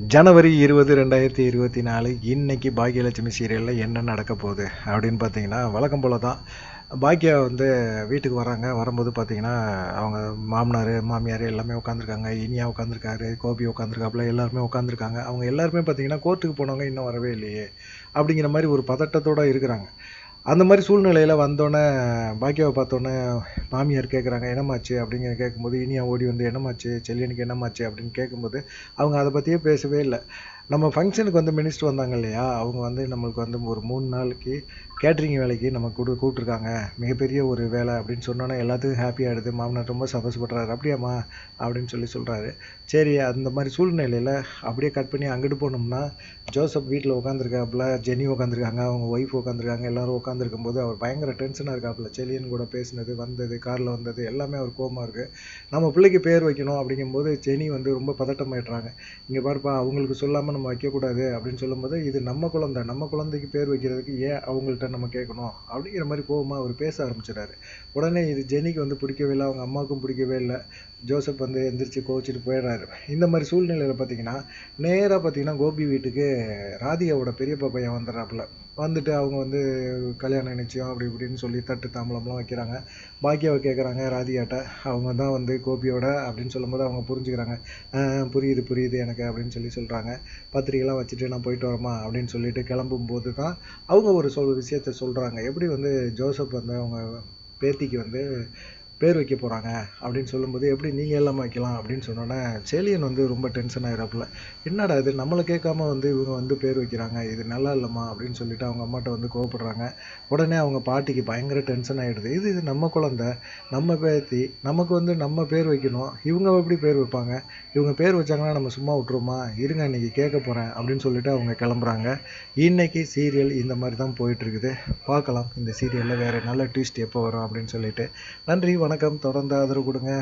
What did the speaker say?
ஜனவரி 20, 2024 இன்னைக்கு பாக்கியலட்சுமி சீரியலில் என்ன நடக்க போகுது அப்படின்னு பார்த்தீங்கன்னா, வழக்கம் போல தான். பாக்கியா வந்து வீட்டுக்கு வராங்க. வரும்போது பார்த்தீங்கன்னா, அவங்க மாமனார், மாமியார் எல்லாமே உட்காந்துருக்காங்க. இனியா உட்காந்துருக்காரு, கோபி உட்காந்துருக்காப்புல, எல்லாருமே உட்காந்துருக்காங்க. அவங்க எல்லாருமே பார்த்தீங்கன்னா, கோர்ட்டுக்கு போனவங்க இன்னும் வரவே இல்லையே அப்படிங்கிற மாதிரி ஒரு பதட்டத்தோடு இருக்கிறாங்க. அந்த மாதிரி சூழ்நிலையில் வந்தோடனே பாக்கியாவை பார்த்தோன்னே மாமியார் கேட்குறாங்க, என்னம்மாச்சு அப்படிங்கிற கேட்கும்போது, இனியா ஓடி வந்து என்னம்மாச்சு செல்லியனுக்கு என்னம்மாச்சு அப்படின்னு கேட்கும்போது, அவங்க அதை பற்றியே பேசவே இல்லை. நம்ம ஃபங்க்ஷனுக்கு வந்து மினிஸ்டர் வந்தாங்க இல்லையா, அவங்க வந்து நம்மளுக்கு வந்து ஒரு 3 நாளைக்கு கேட்ரிங் வேலைக்கு நம்ம கூப்பிட்ருக்காங்க. மிகப்பெரிய ஒரு வேலை அப்படின்னு சொன்னோன்னே எல்லாத்துக்கும் ஹாப்பி ஆகிடுது. மாமனார் ரொம்ப சந்தோஷப்படுறாரு. அப்படியாம்மா அப்படின்னு சொல்கிறாரு. சரி, அந்த மாதிரி சூழ்நிலையில் அப்படியே கட் பண்ணி அங்கிட்டு போனோம்னா, ஜோசப் வீட்டில் உட்காந்துருக்காப்புல, ஜெனி உட்காந்துருக்காங்க, அவங்க ஒய்ஃப் உட்காந்துருக்காங்க. எல்லோரும் உட்காந்துருக்கும்போது அவர் பயங்கர டென்ஷனாக இருக்காப்புல. செலியன் கூட பேசினது, வந்தது, காரில் வந்தது எல்லாமே அவர் கோவமாக இருக்குது. நம்ம பிள்ளைக்கு பேர் வைக்கணும் அப்படிங்கும்போது ஜெனி வந்து ரொம்ப பதட்டமாயிடுறாங்க. இங்கே பாருப்பா, அவங்களுக்கு சொல்லாமல் நம்ம வைக்கக்கூடாது அப்படின்னு சொல்லும்போது, இது நம்ம குழந்தை, நம்ம குழந்தைக்கு பேர் வைக்கிறதுக்கு ஏன் அவங்கள்ட்ட நம்ம கேட்கணும் அப்படிங்கிற மாதிரி கோவமாக அவர் பேச ஆரம்பிச்சிடாரு. உடனே இது ஜெனிக்கு வந்து பிடிக்கவே இல்லை, அவங்க அம்மாவுக்கும் பிடிக்கவே இல்லை. ஜோசப் வந்து எந்திரிச்சு கோவிச்சிட்டு போயிடுறாரு. இந்த மாதிரி சூழ்நிலையில் பார்த்தீங்கன்னா, நேராக பார்த்தீங்கன்னா கோபி வீட்டுக்கு ராதிகாவோட பெரியப்பா பையன் வந்துடுறாப்புல. வந்துட்டு அவங்க வந்து கல்யாணம் நிச்சயம் அப்படி இப்படின்னு சொல்லி தட்டு தாம்பூலம்லாம் வைக்கிறாங்க. பாக்கியாவை கேட்குறாங்க ராதிகாட்ட. அவங்க தான் வந்து கோபியோட அப்படின்னு சொல்லும்போது அவங்க புரிஞ்சுக்கிறாங்க. புரியுது புரியுது எனக்கு அப்படின்னு சொல்கிறாங்க. பத்திரிக்கைலாம் வச்சுட்டு நான் போயிட்டு வரேம்மா அப்படின்னு சொல்லிட்டு கிளம்பும்போது தான் அவங்க ஒரு விஷயத்த சொல்கிறாங்க. எப்படி வந்து ஜோசப் வந்து அவங்க பேத்திக்கு வந்து பேர் வைக்க போகிறாங்க அப்படின்னு சொல்லும்போது, எப்படி நீங்கள் எல்லாமே வைக்கலாம் அப்படின்னு சொன்னோன்னே, செலியன் வந்து ரொம்ப டென்ஷன் ஆகிறாப்புல. என்னடா இது நம்மளை கேட்காம வந்து இவங்க வந்து பேர் வைக்கிறாங்க, இது நல்லா இல்லைம்மா அப்படின்னு சொல்லிட்டு அவங்க அம்மாட்ட வந்து கோவப்படுறாங்க. உடனே அவங்க பாட்டிக்கு பயங்கர டென்ஷன் ஆகிடுது. இது நம்ம குழந்தை, நம்ம பேத்தி, நமக்கு வந்து நம்ம பேர் வைக்கணும், இவங்க எப்படி பேர் வைப்பாங்க, இவங்க பேர் வச்சாங்கன்னா நம்ம சும்மா விட்டுருமா, இருங்க இன்னைக்கு கேட்க போகிறேன் அப்படின்னு சொல்லிட்டு அவங்க கிளம்புறாங்க. இன்னைக்கு சீரியல் இந்த மாதிரி தான் போயிட்டுருக்குது. பார்க்கலாம் இந்த சீரியலில் வேறு நல்ல ட்விஸ்ட் எப்போ வரும் அப்படின்னு சொல்லிட்டு. நன்றி, வணக்கம். தொடர்ந்து ஆதரவு கொடுங்க.